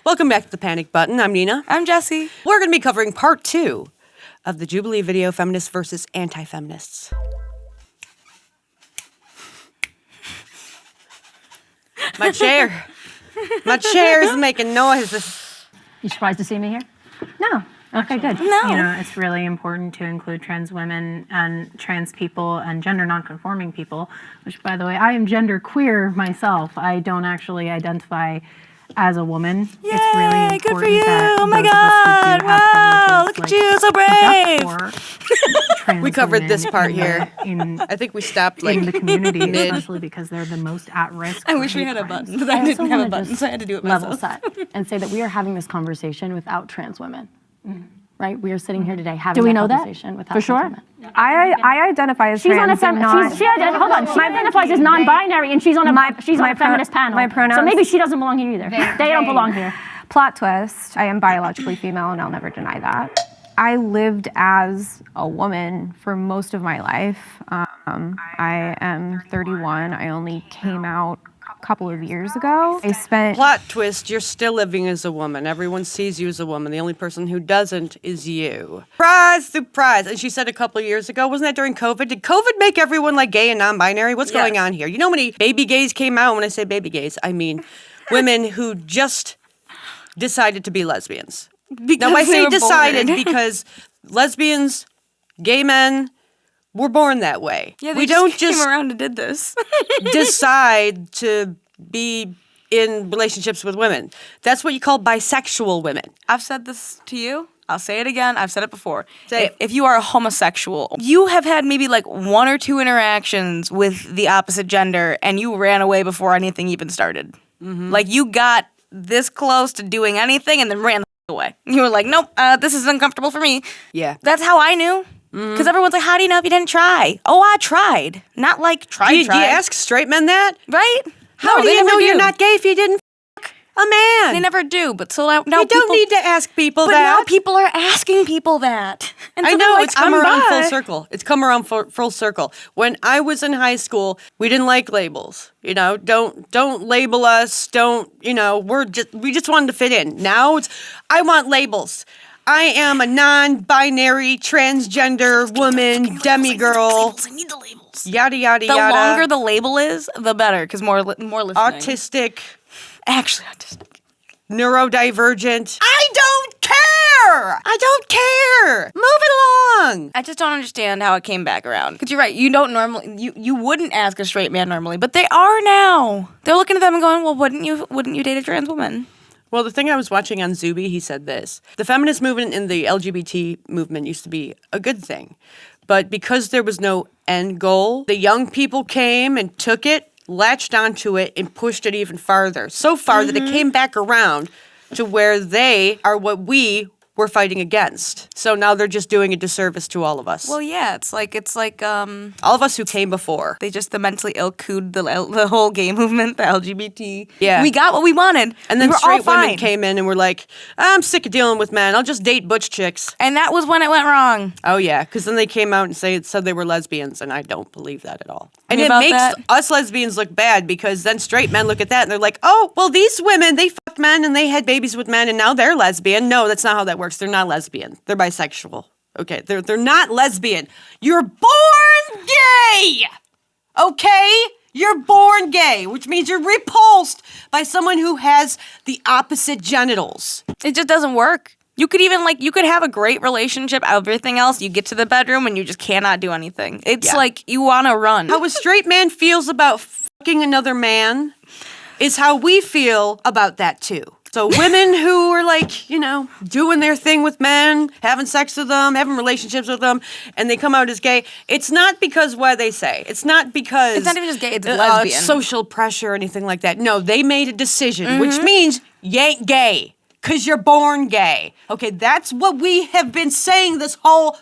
Welcome back to The Panic Button. I'm Nina. I'm Jessie. We're going to be covering part 2 of the Jubilee video, Feminists versus Anti-Feminists. My chair is making noises. You surprised to see me here? No. Okay, good. No. You know, it's really important to include trans women and trans people and gender nonconforming people, which, by the way, I am gender queer myself. I don't actually identify as a woman. Yay, it's really important good for you. that Oh my those of us who do God. have Wow, privileges, look at you, so brave. trans We covered women this part here. In I think we stopped in the community, mid. especially because they're the most at risk. I for wish we hate had a crimes. button, but I also didn't have a wanna button, just so I had to do it level myself. set and say that we are having this conversation without trans women. Right? We are sitting here today having Do we that know that? conversation without For trans sure? women. I identify as She's on a trans. not, hold on. She identifies as non-binary, and she's on a on a feminist panel. my pronouns- So maybe she doesn't belong here either. They don't belong here. Plot twist, I am biologically female and I'll never deny that. I lived as a woman for most of my life. I am 31. I only came out a couple of years ago. I spent... Plot twist, you're still living as a woman. Everyone sees you as a woman. The only person who doesn't is you. Surprise, surprise. And she said a couple of years ago, wasn't that during COVID? Did COVID make everyone like gay and non-binary? What's going on here? You know how many baby gays came out? When I say baby gays, I mean women who just decided to be lesbians. Now, I say decided because lesbians, gay men, we're born that way. Yeah, we don't came just around and did this. decide to be in relationships with women. That's what you call bisexual women. I've said this to you. I'll say it again. I've said it before. Say it. If you are a homosexual, you have had maybe like 1 or 2 interactions with the opposite gender, and you ran away before anything even started. Like you got this close to doing anything and then ran the away. You were like, nope, this is uncomfortable for me. Yeah. That's how I knew. Because everyone's like, how do you know if you didn't try? Oh, I tried. Not like tried. Do you ask straight men that? Right? How No, do they you never know do. you're not gay if you didn't fuck a man? They never do. But so now You don't need to ask people But that. now people are asking people that. And I so they're know, like, it's come I'm around full bi. circle. It's come around full circle. When I was in high school, we didn't like labels. You know, don't label us. Don't, you know, we just wanted to fit in. Now it's, I want labels. I am a non-binary, transgender woman, demigirl, I need the labels. yada, yada, The yada. longer the label is, the better, because more listening. Autistic, Actually autistic. neurodivergent. I don't care! I don't care! Move it along! I just don't understand how it came back around. Because you're right, you don't normally, you wouldn't ask a straight man normally, but they are now. They're looking at them and going, well, wouldn't you date a trans woman? Well, the thing I was watching on Zuby, he said this. The feminist movement and the LGBT movement used to be a good thing. But because there was no end goal, the young people came and took it, latched onto it, and pushed it even farther. So far that it came back around to where they are what we were fighting against. So now they're just doing a disservice to all of us. Well, yeah, it's like all of us who came before. they just the mentally ill cooed the whole gay movement, the LGBT. Yeah. We got what we wanted. And then we were straight all women fine. came in and were like, I'm sick of dealing with men. I'll just date butch chicks. And that was when it went wrong. Oh, yeah, because then they came out and said they were lesbians, and I don't believe that at all. And Me it about makes that? us lesbians look bad because then straight men look at that and they're like, oh, well, these women, they fucked men and they had babies with men and now they're lesbian. No, that's not how that works. They're not lesbian. They're bisexual. Okay, they're not lesbian. You're born gay! Okay? You're born gay, which means you're repulsed by someone who has the opposite genitals. It just doesn't work. You could even you could have a great relationship, everything else. You get to the bedroom and you just cannot do anything. It's like you want to run. How a straight man feels about fucking another man is how we feel about that too. So women who are like, you know, doing their thing with men, having sex with them, having relationships with them, and they come out as gay, it's not because what they say. It's not because... It's not even just gay, it's lesbian. Social pressure or anything like that. No, they made a decision, which means you ain't gay, because you're born gay. Okay, that's what we have been saying this whole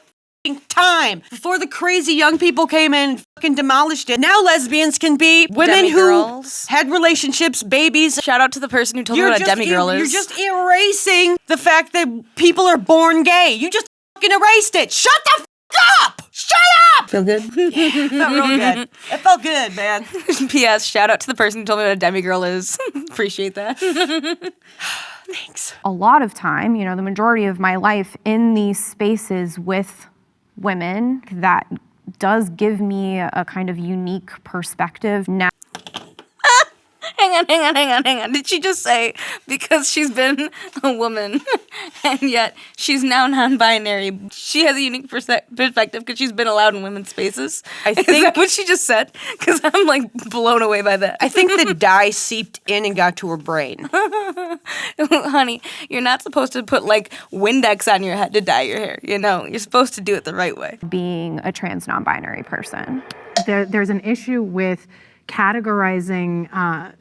time before the crazy young people came in and fucking demolished it. Now lesbians can be women Demigirls. who had relationships, babies. Shout out to the person who told me what a demigirl is. You're just erasing the fact that people are born gay. You just fucking erased it. Shut the fuck up! Shut Feel good? It felt real good. It felt good, man. P.S. Shout out to the person who told me what a demigirl is. Appreciate that. Thanks. A lot of time, the majority of my life in these spaces with women, that does give me a kind of unique perspective. Now, Hang on. Did she just say because she's been a woman and yet she's now non-binary, she has a unique perspective because she's been allowed in women's spaces? I think Is that what she just said? Because I'm like blown away by that. I think the dye seeped in and got to her brain. Honey, you're not supposed to put like Windex on your head to dye your hair. You're supposed to do it the right way. being a trans non-binary person. There's an issue with categorizing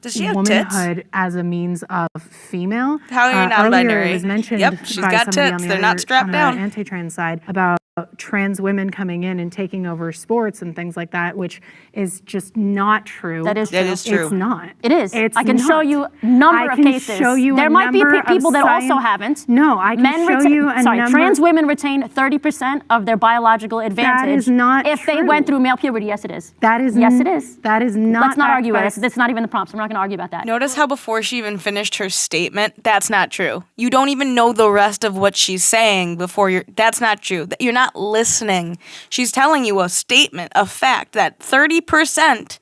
Does she have womanhood as a means of female. How are you Earlier non-binary? it was mentioned Yep, she's by got somebody tits. on the They're not other- strapped on down. the anti-trans side about trans women coming in and taking over sports and things like that, which is just not true. That is true. That is true. It's not. It is. It's I can show not. you a number I of can cases. show you there a might be number of people that also science- haven't. No, I can show you a number. Trans women retain 30% of their biological advantage. is not if they true. went through male puberty. Yes, it is. That is Yes, n- it is. That is not. Let's not backed argue by it. That's not even the prompt. So we're not going to argue about that. Notice how before she even finished her statement, that's not true. You don't even know the rest of what she's saying before that's not true. You're not listening. She's telling you a statement, a fact, that 30%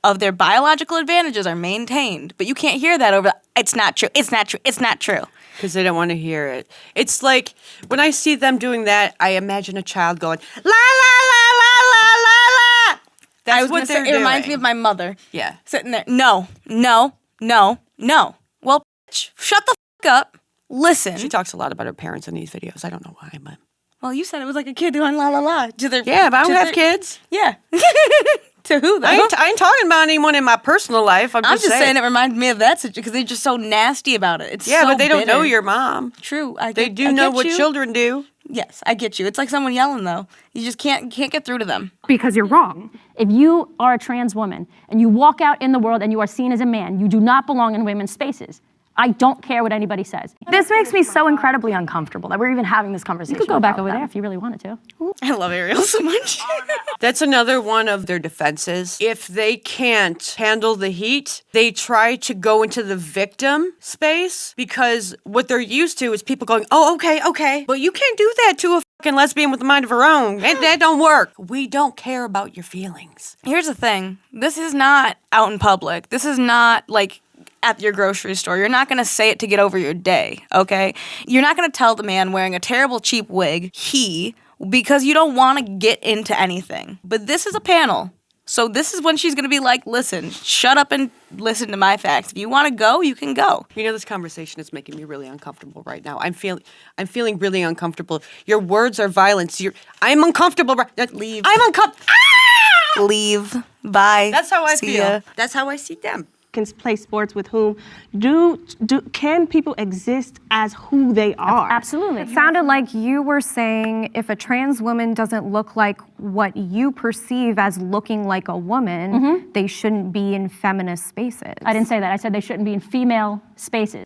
of their biological advantages are maintained. But you can't hear that over it's not true, it's not true, it's not true. Because they don't want to hear it. It's like, when I see them doing that, I imagine a child going, la, la, la, la, la, la, la. That's what they're It doing. reminds me of my mother. Yeah. Sitting there. No. Well, bitch, shut the fuck up. Listen. She talks a lot about her parents in these videos. I don't know why, but... Well, you said it was like a kid doing la la la. Yeah, but I don't have kids. Yeah. To who, though? I ain't talking about anyone in my personal life. I'm I'm just just saying saying it reminded me of that situation because they're just so nasty about it. It's Yeah, so but they don't know bitter. your mom. True. They do know what children do. Yes, I get you. It's like someone yelling though. You just can't get through to them. Because you're wrong. If you are a trans woman and you walk out in the world and you are seen as a man, you do not belong in women's spaces. I don't care what anybody says. This makes me so incredibly uncomfortable that we're even having this conversation. You could go back about over them. there if you really wanted to. I love Ariel so much. That's another one of their defenses. If they can't handle the heat, they try to go into the victim space because what they're used to is people going, oh, okay. But you can't do that to a fucking lesbian with a mind of her own. That don't work. We don't care about your feelings. Here's the thing. This is not out in public. This is not like at your grocery store. You're not going to say it to get over your day, okay? You're not going to tell the man wearing a terrible cheap wig, because you don't want to get into anything. But this is a panel. So this is when she's going to be like, listen, shut up and listen to my facts. If you want to go, you can go. This conversation is making me really uncomfortable right now. I'm feeling really uncomfortable. Your words are violence. I'm uncomfortable. Leave. I'm uncomfortable. Leave. Bye. That's how I See feel. ya. That's how I see them. Can play sports with whom? Can people exist as who they are? Absolutely. It sounded like you were saying if a trans woman doesn't look like what you perceive as looking like a woman, they shouldn't be in feminist spaces. I didn't say that. I said they shouldn't be in female spaces.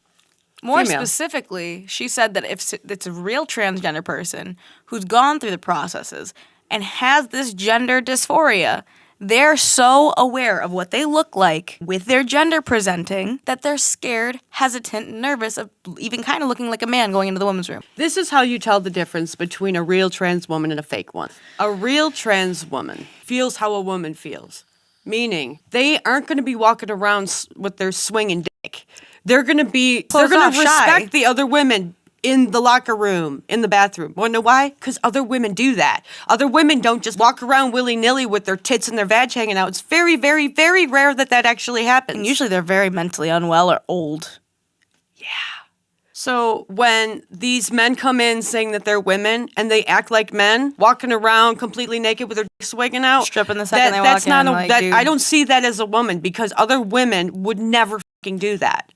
More Female. specifically, she said that if it's a real transgender person who's gone through the processes and has this gender dysphoria, they're so aware of what they look like with their gender presenting that they're scared, hesitant, and nervous of even kind of looking like a man going into the women's room. This is how you tell the difference between a real trans woman and a fake one. A real trans woman feels how a woman feels, meaning they aren't going to be walking around with their swinging dick. They're going to Closed off, respect shy. the other women in the locker room, in the bathroom. Want to know why? Because other women do that. Other women don't just walk around willy-nilly with their tits and their vag hanging out. It's very, very, very rare that actually happens. And usually they're very mentally unwell or old. So when these men come in saying that they're women and they act like men, walking around completely naked with their dicks swinging out, Stripping the second they walk in, like, dude. I don't see that as a woman because other women would never fucking do that.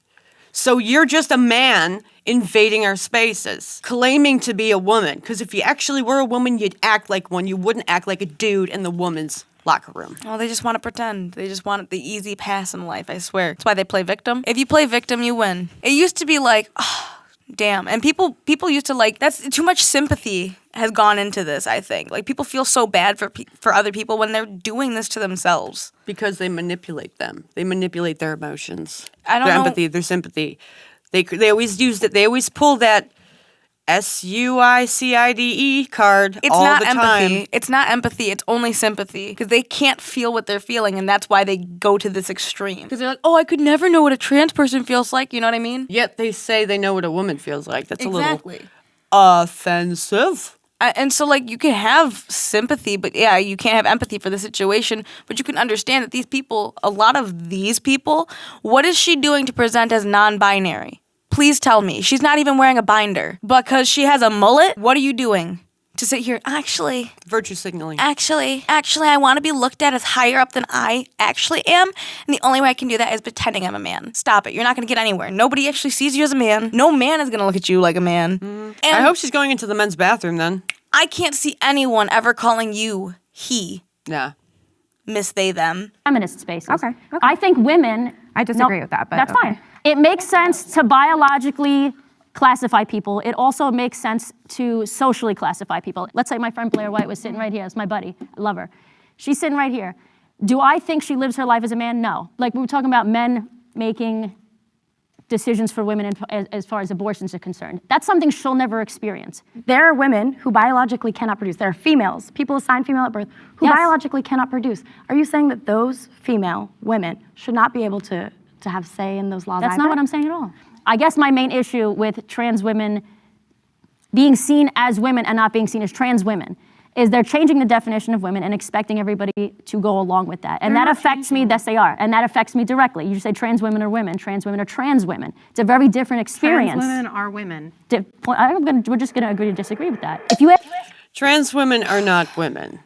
So you're just a man invading our spaces, claiming to be a woman. Because if you actually were a woman, you'd act like one. You wouldn't act like a dude in the woman's locker room. Well, they just want to pretend. They just want the easy pass in life, I swear. That's why they play victim. If you play victim, you win. It used to be like, damn. And people used to like, that's too much sympathy has gone into this, I think. Like, people feel so bad for other people when they're doing this to themselves. Because they manipulate them. They manipulate their emotions. I don't their know. empathy, their sympathy. They always use that. They always pull that SUICIDE card It's all not the empathy. time. It's not empathy. It's only sympathy. Because they can't feel what they're feeling, and that's why they go to this extreme. Because they're like, oh, I could never know what a trans person feels like. You know what I mean? Yet they say they know what a woman feels like. That's a little offensive. And so, like, you can have sympathy, but yeah, you can't have empathy for the situation. But you can understand that these people, a lot of these people, what is she doing to present as non-binary? Please tell me. She's not even wearing a binder. Because she has a mullet? What are you doing? To sit here, actually, Virtue signaling. I want to be looked at as higher up than I actually am. And the only way I can do that is pretending I'm a man. Stop it. You're not going to get anywhere. Nobody actually sees you as a man. No man is going to look at you like a man. And I hope she's going into the men's bathroom then. I can't see anyone ever calling you he, Yeah. miss, they, them. Feminist spaces. Okay. I think women. I disagree with that, but that's okay. fine. It makes sense to biologically classify people. It also makes sense to socially classify people. Let's say my friend Blair White was sitting right here. It's my buddy. I love her. She's sitting right here. Do I think she lives her life as a man? No. Like we were talking about men making decisions for women as far as abortions are concerned. That's something she'll never experience. There are women who biologically cannot produce. There are females, people assigned female at birth, who Yes. biologically cannot produce. Are you saying that those female women should not be able to have say in those laws That's either? not what I'm saying at all. I guess my main issue with trans women being seen as women and not being seen as trans women is they're changing the definition of women and expecting everybody to go along with that. And that affects me, yes they are, and that affects me directly. You say trans women are women are trans women. It's a very different experience. Trans women are women. We're just gonna agree to disagree with that. If you have Trans women are not women.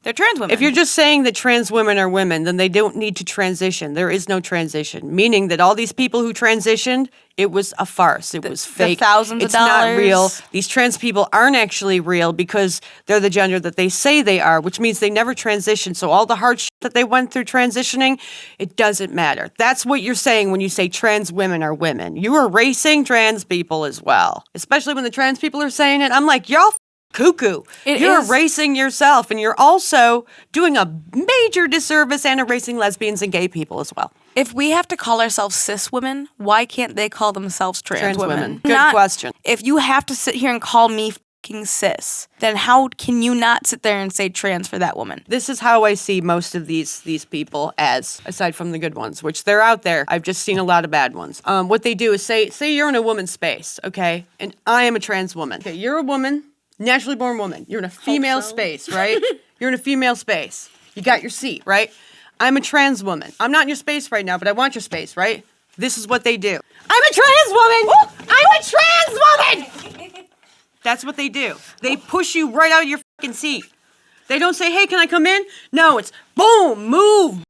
They're trans women. If you're just saying that trans women are women, then they don't need to transition. There is no transition, meaning that all these people who transitioned, it was a farce. It was fake. thousands of it's not dollars. real. These trans people aren't actually real because they're the gender that they say they are, which means they never transitioned. So all the hard shit that they went through transitioning, it doesn't matter. That's what you're saying when you say trans women are women. You are erasing trans people as well, especially when the trans people are saying it. I'm like, y'all cuckoo. You're erasing yourself, and you're also doing a major disservice and erasing lesbians and gay people as well. If we have to call ourselves cis women, why can't they call themselves trans women? Good question. If you have to sit here and call me fucking cis, then how can you not sit there and say trans for that woman? This is how I see most of these people as, aside from the good ones, which they're out there. I've just seen a lot of bad ones. What they do is say you're in a woman's space, okay? And I am a trans woman. Okay, you're a woman. Naturally born woman. You're in a female space, right? You're in a female space. You got your seat, right? I'm a trans woman. I'm not in your space right now, but I want your space, right? This is what they do. I'm a trans woman! I'm a trans woman! That's what they do. They push you right out of your fucking seat. They don't say, hey, can I come in? No, it's boom, move.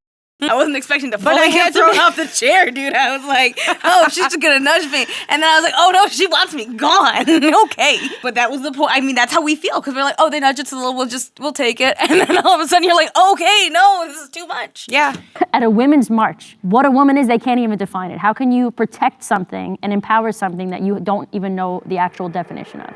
I wasn't expecting to I fully had get to thrown be- off the chair, dude. I was like, oh, she's just gonna nudge me. And then I was like, oh no, she wants me gone. Okay. But that was the point. I mean, that's how we feel. Because we're like, oh, they nudge us a little, we'll take it. And then all of a sudden you're like, okay, no, this is too much. Yeah. at a women's march, what a woman is, they can't even define it. How can you protect something and empower something that you don't even know the actual definition of?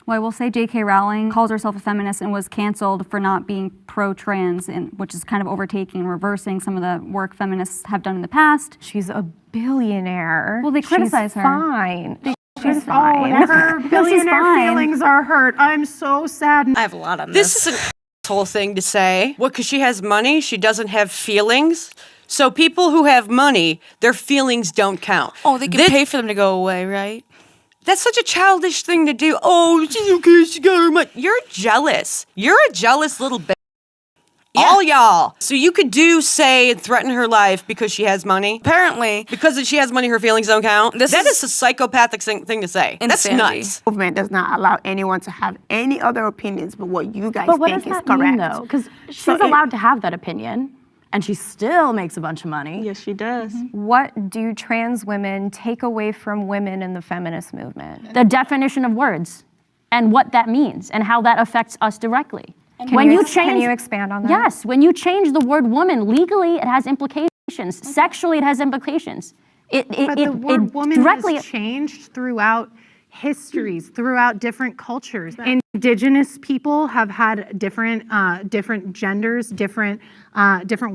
Well, I will say J.K. Rowling calls herself a feminist and was canceled for not being pro-trans, which is kind of overtaking and reversing some of the work feminists have done in the past. She's a billionaire. Well, they criticize She's her. fine. She's Oh, fine. her billionaire fine. feelings are hurt. I'm so sad. I have a lot on this. This is an asshole thing to say. What, because she has money, she doesn't have feelings? So people who have money, their feelings don't count. Oh, they can pay for them to go away, right? That's such a childish thing to do. Oh, she's okay, she got her money. You're jealous. You're a jealous little bitch. All y'all. So you could say and threaten her life because she has money? Apparently. Because she has money, her feelings don't count? That is a psychopathic thing to say. Insanity. That's nuts. Movement does not allow anyone to have any other opinions but what you guys But what does think is that mean, correct. though? Because she's So it- allowed to have that opinion, and she still makes a bunch of money. Yes, she does. What do trans women take away from women in the feminist movement? The definition of words and what that means and how that affects us directly. Can you expand on that? Yes, when you change the word woman, legally it has implications. Sexually it has implications. But the word woman directly has changed throughout histories, throughout different cultures. Indigenous people have had different genders, different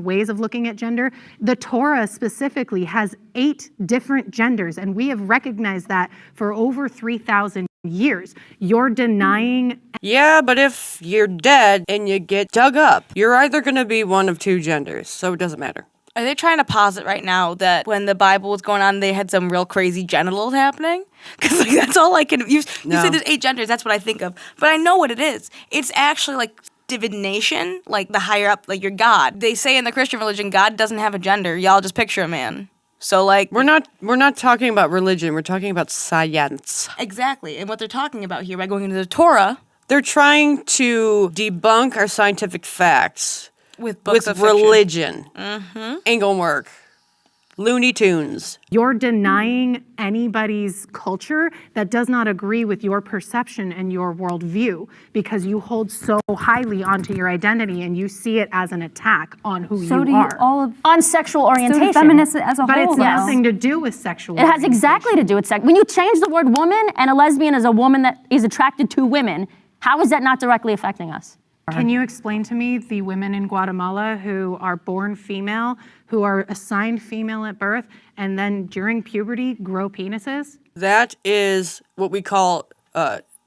ways of looking at gender. The Torah specifically has 8 different genders, and we have recognized that for over 3,000 years. You're denying. Yeah, but if you're dead and you get dug up, you're either going to be one of 2 genders, so it doesn't matter. Are they trying to posit right now that when the Bible was going on, they had some real crazy genitals happening? Because like that's all I can. You say there's 8 genders. That's what I think of. But I know what it is. It's actually like divination, like the higher up, like your God. They say in the Christian religion, God doesn't have a gender. Y'all just picture a man. So like We're not talking about religion. We're talking about science. exactly, and what they're talking about here by going into the Torah They're trying to debunk our scientific facts with books with of fiction. religion. Ain't gonna work. Looney Tunes. You're denying anybody's culture that does not agree with your perception and your worldview because you hold so highly onto your identity and you see it as an attack on who So you do you are. all of on sexual so orientation. do feminists as a But whole. it's though. nothing to do with sexual. It has exactly to do with sex. When you change the word woman and a lesbian is a woman that is attracted to women, how is that not directly affecting us? Can you explain to me the women in Guatemala who are born female, who are assigned female at birth, and then during puberty grow penises? That is what we call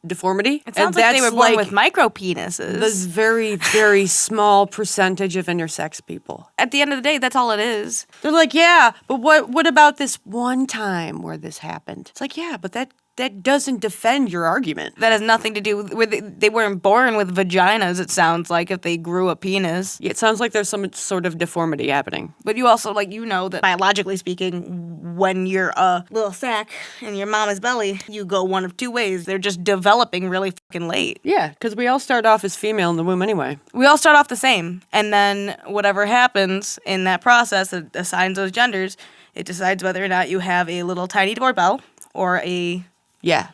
deformity. It sounds like they were born with micro penises. the very, very small percentage of intersex people. At the end of the day, that's all it is. They're like, yeah, but what about this one time where this happened? It's like, yeah, but that doesn't defend your argument. That has nothing to do with they weren't born with vaginas, it sounds like, if they grew a penis. It sounds like there's some sort of deformity happening. But you also, like, you know that biologically speaking, when you're a little sack in your mama's belly, you go one of 2 ways. They're just developing really fucking late. Yeah, because we all start off as female in the womb anyway. We all start off the same. And then whatever happens in that process that assigns those genders, it decides whether or not you have a little tiny doorbell or a... Yeah.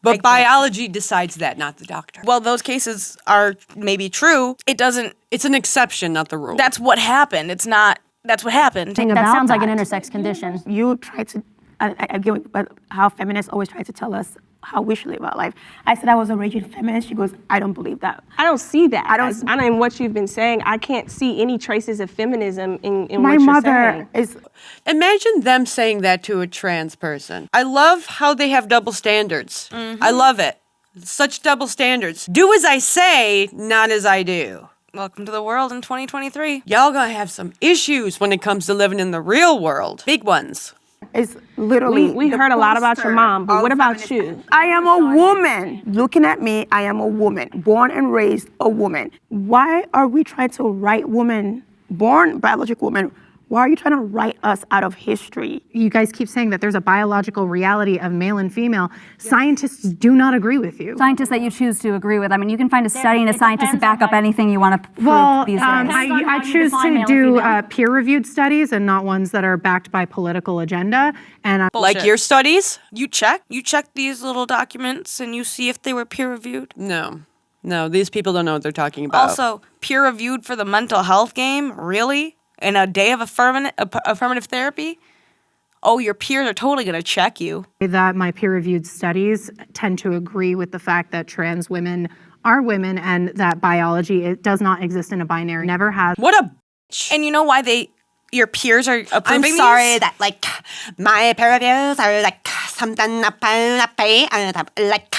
But biology decides that, not the doctor. Well, those cases are maybe true. It doesn't... It's an exception, not the rule. That's what happened. It's not... That's what happened. That about sounds like an that. intersex condition. You try to, I get how feminists always try to tell us how we should live our life. I said I was a raging feminist. She goes, I don't believe that. I don't see that. I don't- I know in what you've been saying. I can't see any traces of feminism in My what you're mother saying. is, Imagine them saying that to a trans person. I love how they have double standards. I love it. Such double standards. Do as I say, not as I do. Welcome to the world in 2023. Y'all gonna have some issues when it comes to living in the real world. Big ones. is literally. We the heard a lot about your poster mom, but of what about feminist- you? I am a woman. Looking at me, I am a woman, born and raised a woman. Why are we trying to write women, born biological women? Why are you trying to write us out of history? You guys keep saying that there's a biological reality of male and female. Scientists do not agree with you. Scientists that you choose to agree with. I mean, you can find a study and a scientist to back up anything you want to prove Well, these days. I choose to do peer-reviewed studies and not ones that are backed by political agenda. And Like your studies? You check these little documents and you see if they were peer reviewed. No. No, these people don't know what they're talking about. Also, peer reviewed for the mental health game? Really? In a day of affirmative therapy? Oh, your peers are totally going to check you. that my peer-reviewed studies tend to agree with the fact that trans women are women and that biology it does not exist in a binary. Never has. What a bitch. And you know why your peers are approving I'm sorry these? that, like, my peer reviews are, like, something about like,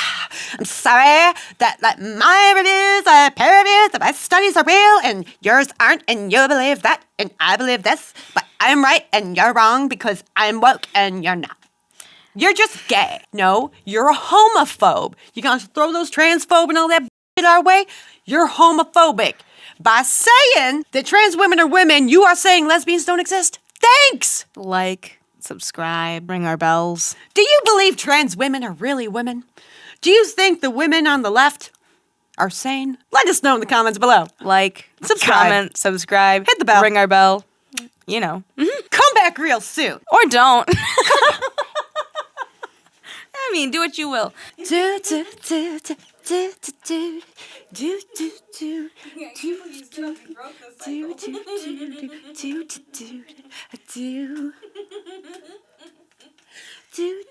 I'm sorry that, like, my reviews are peer reviews, the best studies are real, and yours aren't, and you believe that, and I believe this, but I'm right and you're wrong because I'm woke and you're not. You're just gay. No, you're a homophobe. You gonna throw those transphobe and all that shit our way? You're homophobic. By saying that trans women are women, you are saying lesbians don't exist. Thanks! Like, subscribe, ring our bells. Do you believe trans women are really women? Do you think the women on the left are sane? Let us know in the comments below. Like, Subscribe. comment, subscribe, Hit the bell. ring our bell. You know. Come back real soon. Or don't. I mean, do what you will. Do, do, do, do, do, do, do, do, do, do, do, do, do, do, do, do, do. do